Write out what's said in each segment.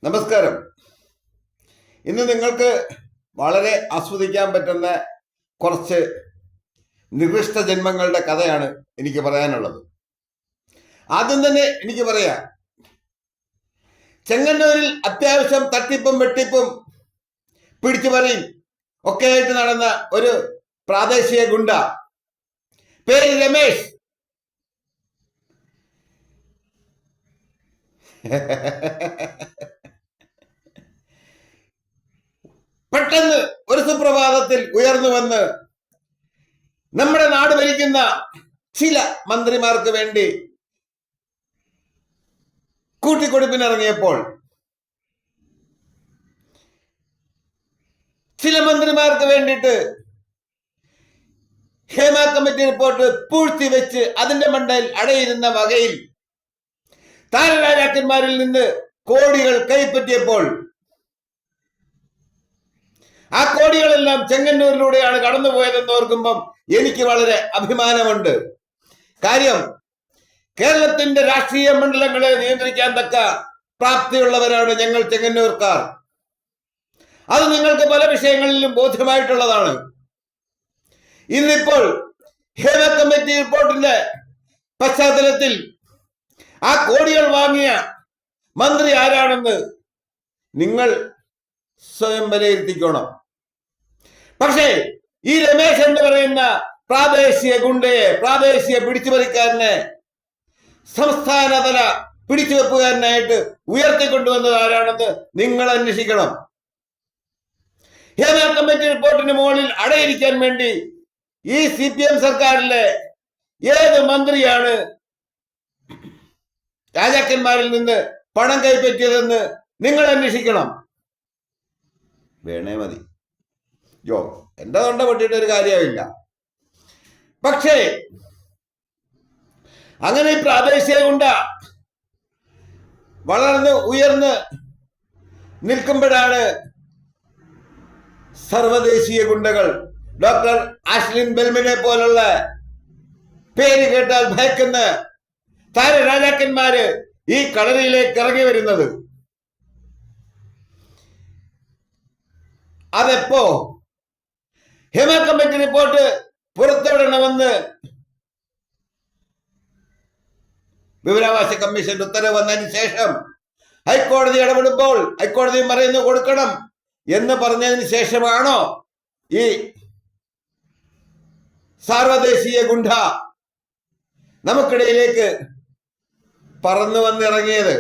നമസ്കാരം. ഇന്ന് നിങ്ങൾക്ക് വളരെ ആസ്വദിക്കാൻ പറ്റുന്ന കുറച്ച് നികൃഷ്ട ജന്മങ്ങളുടെ കഥയാണ് എനിക്ക് പറയാനുള്ളത്. ആദ്യം തന്നെ എനിക്ക് പറയാം, ചെങ്ങന്നൂരിൽ അത്യാവശ്യം തട്ടിപ്പും വെട്ടിപ്പും പിടിച്ചുപറിയും ഒക്കെ ആയിട്ട് നടന്ന ഒരു പ്രാദേശിക ഗുണ്ട, പേര് രമേശ്. പെട്ടെന്ന് ഒരു സുപ്രഭാതത്തിൽ ഉയർന്നു വന്ന് നമ്മുടെ നാട് ഭരിക്കുന്ന ചില മന്ത്രിമാർക്ക് വേണ്ടി കൂട്ടിക്കൊടുപ്പിനിറങ്ങിയപ്പോൾ ചില മന്ത്രിമാർക്ക് വേണ്ടിയിട്ട് ഹേമ കമ്മിറ്റി റിപ്പോർട്ട് പൂഴ്ത്തിവെച്ച് അതിന്റെ മണ്ടയിൽ അടയിരുന്ന വകയിൽ താരരാജാക്കന്മാരിൽ നിന്ന് കോടികൾ കൈപ്പറ്റിയപ്പോൾ ആ കോടികളെല്ലാം ചെങ്ങന്നൂരിലൂടെയാണ് കടന്നുപോയതെന്ന് ഓർക്കുമ്പം എനിക്ക് വളരെ അഭിമാനമുണ്ട്. കാര്യം, കേരളത്തിന്റെ രാഷ്ട്രീയ മണ്ഡലങ്ങളെ നിയന്ത്രിക്കാൻ തക്ക പ്രാപ്തിയുള്ളവരാണ് ഞങ്ങൾ ചെങ്ങന്നൂർക്കാർ. അത് നിങ്ങൾക്ക് പല വിഷയങ്ങളിലും ബോധ്യമായിട്ടുള്ളതാണ്. ഇന്നിപ്പോൾ ഹേമ കമ്മിറ്റി റിപ്പോർട്ടിന്റെ പശ്ചാത്തലത്തിൽ ആ കോടികൾ വാങ്ങിയ മന്ത്രി ആരാണെന്ന് നിങ്ങൾ സ്വയം വിലയിരുത്തിക്കോണം. പക്ഷേ ഈ രമേശ് എന്ന് പറയുന്ന പ്രാദേശിക ഗുണ്ടയെ, പ്രാദേശിക പിടിച്ചുപറിക്കാരനെ സംസ്ഥാനതല പിടിച്ചുവെപ്പുകാരനായിട്ട് ഉയർത്തിക്കൊണ്ടുവന്നത് ആരാണെന്ന് നിങ്ങൾ അന്വേഷിക്കണം. ഹേമ കമ്മിറ്റി റിപ്പോർട്ടിന് മുകളിൽ അടയിരിക്കാൻ വേണ്ടി ഈ CPM സർക്കാരിലെ ഏത് മന്ത്രിയാണ് രാജാക്കന്മാരിൽ നിന്ന് പണം കൈപ്പറ്റിയതെന്ന് നിങ്ങൾ അന്വേഷിക്കണം. വേണേ മതി, എന്റെ തൊണ്ട പൊട്ടിയിട്ട് ഒരു കാര്യമില്ല. പക്ഷേ അങ്ങനെ പ്രാദേശിക ഗുണ്ട വളർന്ന് ഉയർന്ന് നിൽക്കുമ്പോഴാണ് സർവദേശീയ ഗുണ്ടകൾ, ഡോക്ടർ ആഷ്ലിൻ ബെൽമിനെ പോലുള്ള പേര് കേട്ടാൽ ഭയക്കുന്ന താരരാജാക്കന്മാര് ഈ കളരിയിലേക്ക് ഇറങ്ങി വരുന്നത്. അതെപ്പോ ഹേമ കമ്മിറ്റി റിപ്പോർട്ട് പുറത്തുവിടണമെന്ന് വിവരാവകാശ കമ്മീഷന്റെ ഉത്തരവ് വന്നതിന് ശേഷം ഹൈക്കോടതി ഇടപെടുമ്പോൾ ഹൈക്കോടതി പറയുന്നു കൊടുക്കണം എന്ന് പറഞ്ഞതിന് ശേഷമാണോ ഈ സാർവദേശീയ ഗുണ്ട നമുക്കിടയിലേക്ക് പറന്നു വന്നിറങ്ങിയത്?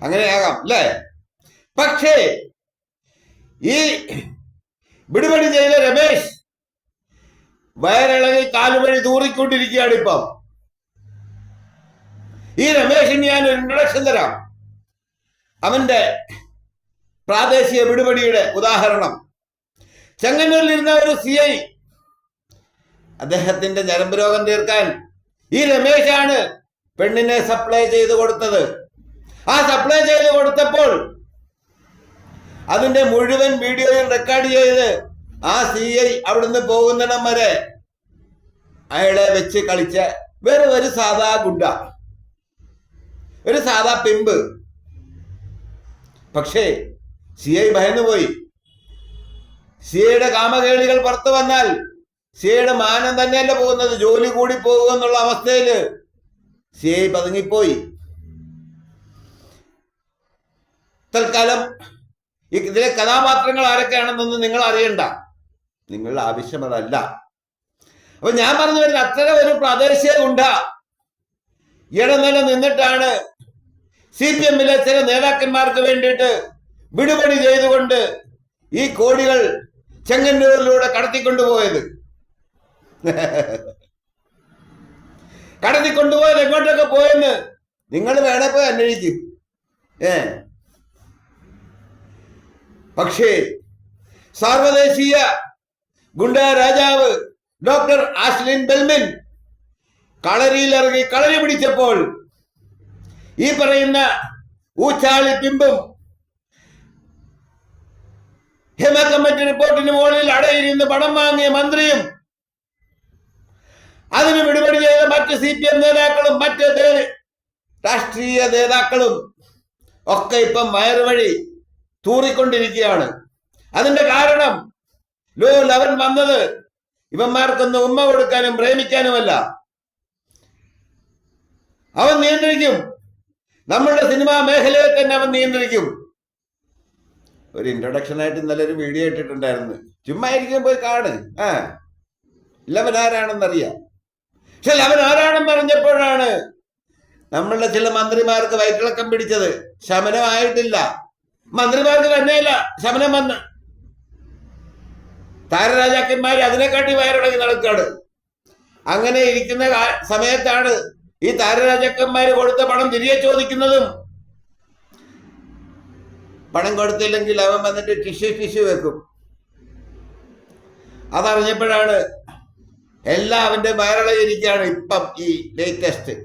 അങ്ങനെയാകാം അല്ലേ? പക്ഷേ ഈ വിടുപണി ചെയ്ത രമേശ് വയറിളകി കാലുവഴി തൂറിക്കൊണ്ടിരിക്കുകയാണ് ഇപ്പം. ഈ രമേശിന് ഞാൻ ഒരു ഇൻട്രഡക്ഷൻ തരാം. അവന്റെ പ്രാദേശിക വിടുപണിയുടെ ഉദാഹരണം. ചെങ്ങന്നൂരിലിരുന്ന ഒരു CI, അദ്ദേഹത്തിന്റെ ഞരമ്പ് രോഗം തീർക്കാൻ ഈ രമേശാണ് പെണ്ണിനെ സപ്ലൈ ചെയ്ത് കൊടുത്തത്. ആ സപ്ലൈ ചെയ്ത് കൊടുത്തപ്പോൾ അതിന്റെ മുഴുവൻ വീഡിയോയിൽ റെക്കോർഡ് ചെയ്ത് ആ CI അവിടുന്ന് പോകുന്നിടം വരെ അയാളെ വെച്ച് കളിച്ച വെറും ഒരു സാധാ ഗുണ്ട, ഒരു സാധാ പിമ്പ്. പക്ഷേ CI ഭയന്നുപോയി. CIയുടെ കാമകേളികൾ പുറത്തു വന്നാൽ CIയുടെ മാനം തന്നെയല്ല പോകുന്നത്, ജോലി കൂടി പോകുമെന്നുള്ള അവസ്ഥയില് CI പതുങ്ങിപ്പോയി. തൽക്കാലം ഇതിലെ കഥാപാത്രങ്ങൾ ആരൊക്കെയാണെന്നൊന്നും നിങ്ങൾ അറിയണ്ട, നിങ്ങളുടെ ആവശ്യം അതല്ല. അപ്പൊ ഞാൻ പറഞ്ഞു വരുന്ന അത്തരം ഒരു പ്രാദേശിക ഗുണ്ട ഇടനില നിന്നിട്ടാണ് CPM-ലെ ചില നേതാക്കന്മാർക്ക് വേണ്ടിയിട്ട് വിടുപണി ചെയ്തുകൊണ്ട് ഈ കോടികൾ ചെങ്ങന്നൂരിലൂടെ കടത്തിക്കൊണ്ടുപോയത്. കടത്തിക്കൊണ്ടുപോയത് എങ്ങോട്ടൊക്കെ പോയെന്ന് നിങ്ങൾ വേണേ പോയി അന്വേഷിക്കും. പക്ഷേ സാർവദേശീയ ഗുണ്ട രാജാവ് ഡോക്ടർ ആഷ്ലിൻ ബെൽമിൻ കളരിയിലിറങ്ങി കളരി പിടിച്ചപ്പോൾ ഈ പറയുന്ന ഊച്ചാളി പിമ്പും ഹേമ കമ്മിറ്റി റിപ്പോർട്ടിന് മുകളിൽ അടയിരുന്ന് പണം വാങ്ങിയ മന്ത്രിയും അതിന് വിടുപടി ചെയ്ത മറ്റ് CPM നേതാക്കളും മറ്റ് രാഷ്ട്രീയ നേതാക്കളും ഒക്കെ ഇപ്പം വയറുവഴി തൂറിക്കൊണ്ടിരിക്കുകയാണ്. അതിന്റെ കാരണം ലോ 11 വന്നത് ഇവന്മാർക്കൊന്ന് ഉമ്മ കൊടുക്കാനും പ്രേമിക്കാനുമല്ല. അവൻ നിയന്ത്രിക്കും. നമ്മളുടെ സിനിമാ മേഖലയെ തന്നെ അവൻ നിയന്ത്രിക്കും. ഒരു ഇൻട്രൊഡക്ഷൻ ആയിട്ട് ഇന്നലെ ഒരു വീഡിയോ ഇട്ടിട്ടുണ്ടായിരുന്നു. ചുമ്മാ ആയിരിക്കും, പോയി കാണ്. ലവൻ ആരാണെന്നറിയാം. പക്ഷെ ലവൻ ആരാണെന്ന് അറിഞ്ഞപ്പോഴാണ് നമ്മളുടെ ചില മന്ത്രിമാർക്ക് വയറ്റിളക്കം പിടിച്ചത്. ശമനമായിട്ടില്ല. മന്ത്രിമാർക്ക് തന്നെയല്ല ശമനം വന്ന്. താരരാജാക്കന്മാർ അതിനെക്കാട്ടി വയറിളകി നടക്കാണ്. അങ്ങനെ ഇരിക്കുന്ന സമയത്താണ് ഈ താരരാജാക്കന്മാര് കൊടുത്ത പണം തിരികെ ചോദിക്കുന്നതും. പണം കൊടുത്തില്ലെങ്കിൽ അവൻ വന്നിട്ട് ടിഷ്യൂ വെക്കും. അതറിഞ്ഞപ്പോഴാണ് എല്ലാം അവന്റെ വയറിളകിയിരിക്കുകയാണ്. ഇപ്പം ഈ ലേറ്റസ്റ്റ്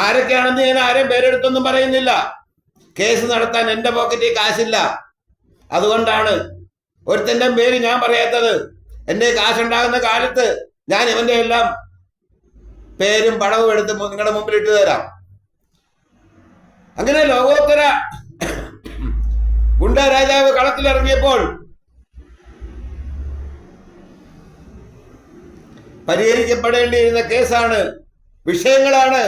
ആരൊക്കെയാണെന്ന് ഞാൻ ആരെയും പേരെടുത്തൊന്നും പറയുന്നില്ല. കേസ് നടത്താൻ എന്റെ പോക്കറ്റിൽ കാശില്ല. അതുകൊണ്ടാണ് ഒരുത്തന്റെ പേര് ഞാൻ പറയാത്തത്. എന്റെ കാശുണ്ടാകുന്ന കാലത്ത് ഞാൻ ഇവന്റെ എല്ലാം പേരും പണവും എടുത്ത് നിങ്ങളുടെ മുമ്പിൽ ഇട്ടു തരാം. അങ്ങനെ ലോകോത്തര ഗുണ്ട രാജാവ് കളത്തിലിറങ്ങിയപ്പോൾ പരിഹരിക്കപ്പെടേണ്ടിയിരുന്ന കേസാണ്, വിഷയങ്ങളാണ്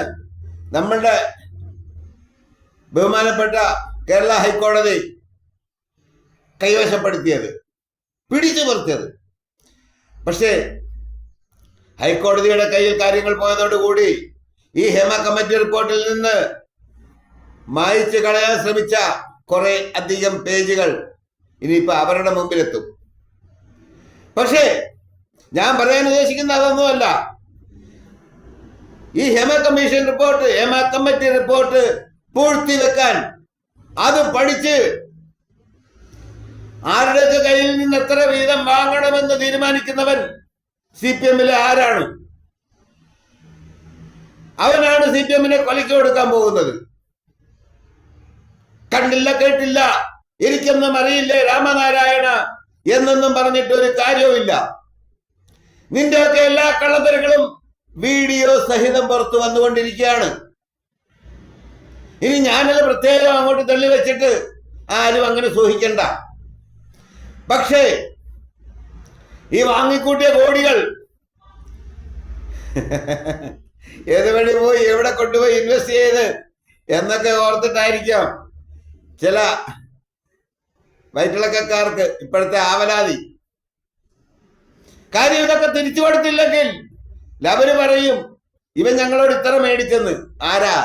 നമ്മളുടെ ബഹുമാനപ്പെട്ട കേരള ഹൈക്കോടതി കൈവശപ്പെടുത്തിയത്, പിടിച്ചു പറിച്ചത്. പക്ഷേ ഹൈക്കോടതിയുടെ കയ്യിൽ കാര്യങ്ങൾ പോയതോടുകൂടി ഈ ഹേമ കമ്മിറ്റി റിപ്പോർട്ടിൽ നിന്ന് മായ്ച്ചു കളയാൻ ശ്രമിച്ച കുറെ അധികം പേജുകൾ ഇനിയിപ്പോ അവരുടെ മുമ്പിലെത്തും. പക്ഷേ ഞാൻ പറയാൻ ഉദ്ദേശിക്കുന്ന അതൊന്നുമല്ല. ഈ Hema commission report, Hema committee report പൂഴ്ത്തിവെക്കാൻ, അത് പഠിച്ച് ആരുടെയൊക്കെ കയ്യിൽ നിന്ന് എത്ര വീതം വാങ്ങണമെന്ന് തീരുമാനിക്കുന്നവൻ CPM-ലെ ആരാണ്? അവനാണ് CPM-നെ കൊലയ്ക്ക് കൊടുക്കാൻ പോകുന്നത്. കണ്ടില്ല കേട്ടില്ല എനിക്കൊന്നും അറിയില്ലേ രാമനാരായണ എന്നൊന്നും പറഞ്ഞിട്ട് ഒരു കാര്യവുമില്ല. നിന്റെയൊക്കെ എല്ലാ കള്ളത്തരങ്ങളും വീഡിയോ സഹിതം പുറത്തു വന്നുകൊണ്ടിരിക്കുകയാണ്. ഇനി ഞാനത് പ്രത്യേകം അങ്ങോട്ട് തള്ളി വെച്ചിട്ട് ആരും അങ്ങനെ സൂഹിക്കണ്ട. പക്ഷേ ഈ വാങ്ങിക്കൂട്ടിയ കോടികൾ ഏത് വഴി പോയി എവിടെ കൊണ്ടുപോയി ഇൻവെസ്റ്റ് ചെയ്ത് എന്നൊക്കെ ഓർത്തിട്ടായിരിക്കാം ചില വയറ്റിളക്കക്കാർക്ക് ഇപ്പോഴത്തെ ആവലാതി. കാര്യം ഇതൊക്കെ തിരിച്ചു കൊടുത്തില്ലെങ്കിൽ ലവര് പറയും ഇവൻ ഞങ്ങളോട് ഇത്ര മേടിച്ചെന്ന്. ആരാ?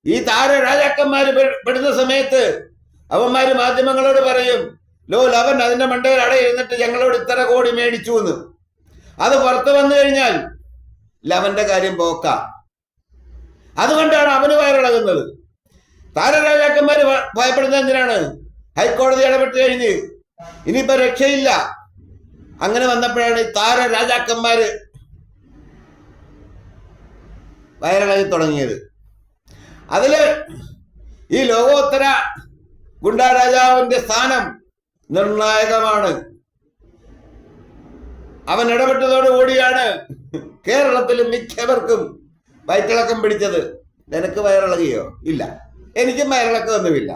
ഈ താര രാജാക്കന്മാര് പെടുന്ന സമയത്ത് അവന്മാര് മാധ്യമങ്ങളോട് പറയും ലോ 11 അതിന്റെ മണ്ടയിൽ അടയിരുന്നിട്ട് ഞങ്ങളോട് ഇത്ര കോടി മേടിച്ചു എന്ന്. അത് പുറത്തു വന്നു കഴിഞ്ഞാൽ ലവന്റെ കാര്യം പോക്ക. അതുകൊണ്ടാണ് അവന് വയറിളകുന്നത്. താരരാജാക്കന്മാര് ഭയപ്പെടുന്നത് എന്തിനാണ്? ഹൈക്കോടതി ഇടപെട്ട് കഴിഞ്ഞ് ഇനിയിപ്പോ രക്ഷയില്ല. അങ്ങനെ വന്നപ്പോഴാണ് താരരാജാക്കന്മാര് വയറിളകി തുടങ്ങിയത്. അതില് ഈ ലോകോത്തര ഗുണ്ടാ രാജാവിന്റെ സ്ഥാനം നിർണായകമാണ്. അവൻ ഇടപെട്ടതോടുകൂടിയാണ് കേരളത്തിൽ മിക്കവർക്കും വയറ്റിളക്കം പിടിച്ചത്. നിനക്ക് വയറിളകിയോ? ഇല്ല. എനിക്കും വയറിളക്കമൊന്നുമില്ല.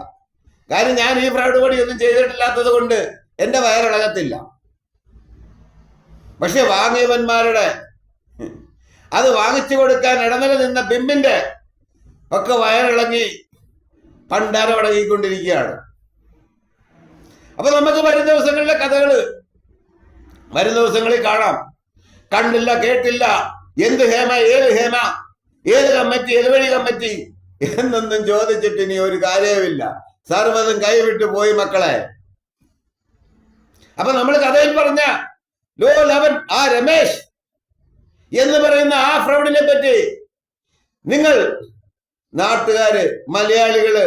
കാര്യം ഞാൻ ഈ ഫ്രോഡ് പണിയൊന്നും ചെയ്തിട്ടില്ലാത്തത് കൊണ്ട് എന്റെ വയറിളകത്തില്ല. പക്ഷെ വാങ്ങിയവന്മാരുടെ, അത് വാങ്ങിച്ചു കൊടുക്കാൻ ഇടനില നിന്ന ബിംബിന്റെ ഒക്കെ വയറിളങ്ങി പണ്ടാരമടങ്ങിക്കൊണ്ടിരിക്കുകയാണ്. അപ്പൊ നമുക്ക് വരും ദിവസങ്ങളിലെ കഥകള് വരും ദിവസങ്ങളിൽ കാണാം. കണ്ടില്ല കേട്ടില്ല, എന്ത് ഹേമ, ഏത് ഹേമ, ഏത് കമ്മിറ്റി, ഏതുവഴി കമ്മിറ്റി എന്നൊന്നും ചോദിച്ചിട്ട് ഇനി ഒരു കാര്യവുമില്ല. സർവ്വതും കൈവിട്ടു പോയി മക്കളെ. അപ്പൊ നമ്മൾ കഥയിൽ പറഞ്ഞ ലോ 11 ആ രമേശ് എന്ന് പറയുന്ന ആ ഫ്രോഡിനെ പറ്റി നിങ്ങൾ നാട്ടുകാര്, മലയാളികള്,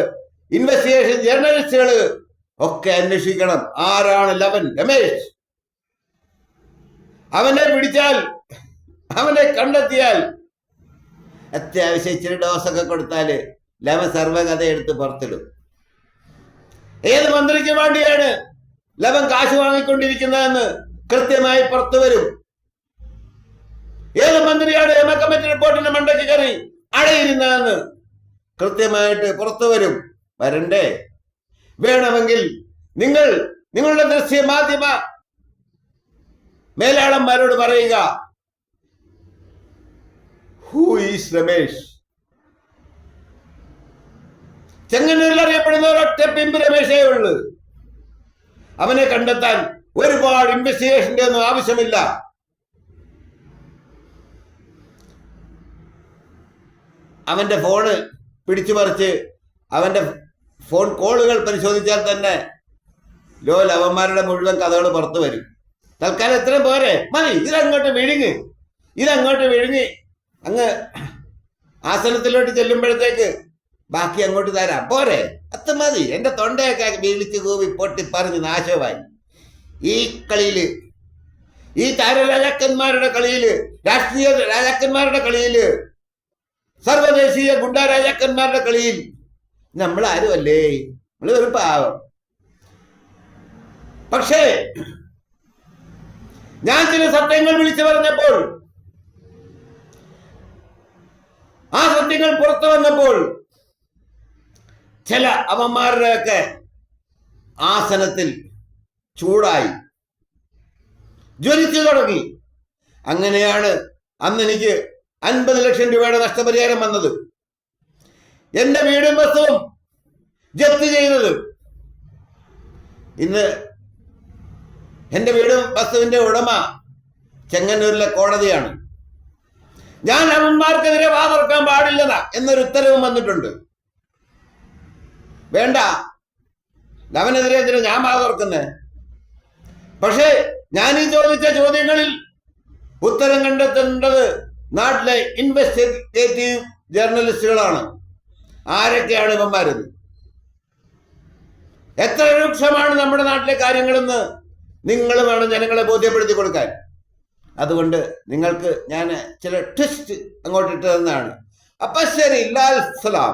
ഇൻവെസ്റ്റിഗേഷൻ ജേർണലിസ്റ്റുകള് ഒക്കെ അന്വേഷിക്കണം. ആരാണ് 11 രമേശ്? അവനെ പിടിച്ചാൽ, അവനെ കണ്ടെത്തിയാൽ, അത്യാവശ്യം ഇച്ചിരി ഡോസൊക്കെ കൊടുത്താല് 11 സർവ്വകഥ എടുത്ത് പുറത്തിടും. ഏത് മന്ത്രിക്ക് വേണ്ടിയാണ് 11 കാശ് വാങ്ങിക്കൊണ്ടിരിക്കുന്നതെന്ന് കൃത്യമായി പുറത്തു വരും. ഏത് മന്ത്രിയാണ് ഹേമ കമ്മിറ്റി റിപ്പോർട്ടിന്റെ മണ്ടയ്ക്ക് കയറി അടയിരുന്നെന്ന് കൃത്യമായിട്ട് പുറത്തു വരും. വരണ്ടേ? വേണമെങ്കിൽ നിങ്ങളുടെ ദൃശ്യമാധ്യമ മേലാളന്മാരോട് പറയുക, ഹൂ ഈസ് രമേശ്? ചെങ്ങന്നൂരിൽ അറിയപ്പെടുന്ന ഒരൊറ്റ പിമ്പ് രമേശേ ഉള്ളു. അവനെ കണ്ടെത്താൻ ഒരുപാട് ഇൻവെസ്റ്റിഗേഷന്റെ ഒന്നും ആവശ്യമില്ല. അവന്റെ ഫോണ് പിടിച്ചു പറിച്ച് അവന്റെ ഫോൺ കോളുകൾ പരിശോധിച്ചാൽ തന്നെ ലവന്മാരുടെ മുഴുവൻ കഥകൾ പുറത്തു വരും. തൽക്കാലം എത്രയും പോരെ, മതി. ഇതങ്ങോട്ട് വിഴുങ്ങി അങ്ങ് ആസനത്തിലോട്ട് ചെല്ലുമ്പോഴത്തേക്ക് ബാക്കി അങ്ങോട്ട് തരാം, പോരെ? അത് മതി. എന്റെ തൊണ്ടയൊക്കെ വീളിച്ച് കൂവി പൊട്ടിപ്പറഞ്ഞ് നാശമായി. ഈ കളിയില്, ഈ താരരാജാക്കന്മാരുടെ കളിയില്, രാഷ്ട്രീയ രാജാക്കന്മാരുടെ കളിയില്, സർവദേശീയ ഗുണ്ടാ രാജാക്കന്മാരുടെ കളിയിൽ നമ്മൾ ആരുമല്ലേ? നമ്മൾ ഒരു പാവം. പക്ഷേ ഞാൻ ചില സത്യങ്ങൾ വിളിച്ചു പറഞ്ഞപ്പോൾ, ആ സത്യങ്ങൾ പുറത്തു വന്നപ്പോൾ ചില അവന്മാരുടെയൊക്കെ ആസനത്തിൽ ചൂടായി ജ്വലിച്ചു തുടങ്ങി. അങ്ങനെയാണ് അന്ന് എനിക്ക് 50 ലക്ഷം രൂപയുടെ നഷ്ടപരിഹാരം വന്നത്. എന്റെ വീടും വസ്തുവും ജപ്തി ചെയ്തത്. ഇന്ന് എന്റെ വീടും വസ്തുവിന്റെ ഉടമ ചെങ്ങന്നൂരിലെ കോടതിയാണ്. ഞാൻ അവന്മാർക്കെതിരെ വാതുറക്കാൻ പാടില്ലതാ എന്നൊരു ഉത്തരവും വന്നിട്ടുണ്ട്. വേണ്ട, അവനെതിരെ എന്തിനാ ഞാൻ വാതുറക്കുന്നേ? പക്ഷേ ഞാൻ ഈ ചോദിച്ച ചോദ്യങ്ങളിൽ ഉത്തരം കണ്ടെത്തേണ്ടത് നാട്ടിലെ ഇൻവെസ്റ്റിഗേറ്റീവ് ജേർണലിസ്റ്റുകളാണ്. ആരൊക്കെയാണ് ഇവന്മാരത്? എത്ര രൂക്ഷമാണ് നമ്മുടെ നാട്ടിലെ കാര്യങ്ങളെന്ന് നിങ്ങൾ വേണം ജനങ്ങളെ ബോധ്യപ്പെടുത്തി കൊടുക്കാൻ. അതുകൊണ്ട് നിങ്ങൾക്ക് ഞാൻ ചില ട്വിസ്റ്റ് അങ്ങോട്ട് ഇട്ട് തന്നാണ്. അപ്പൊ ശരി, ലാൽ സലാം.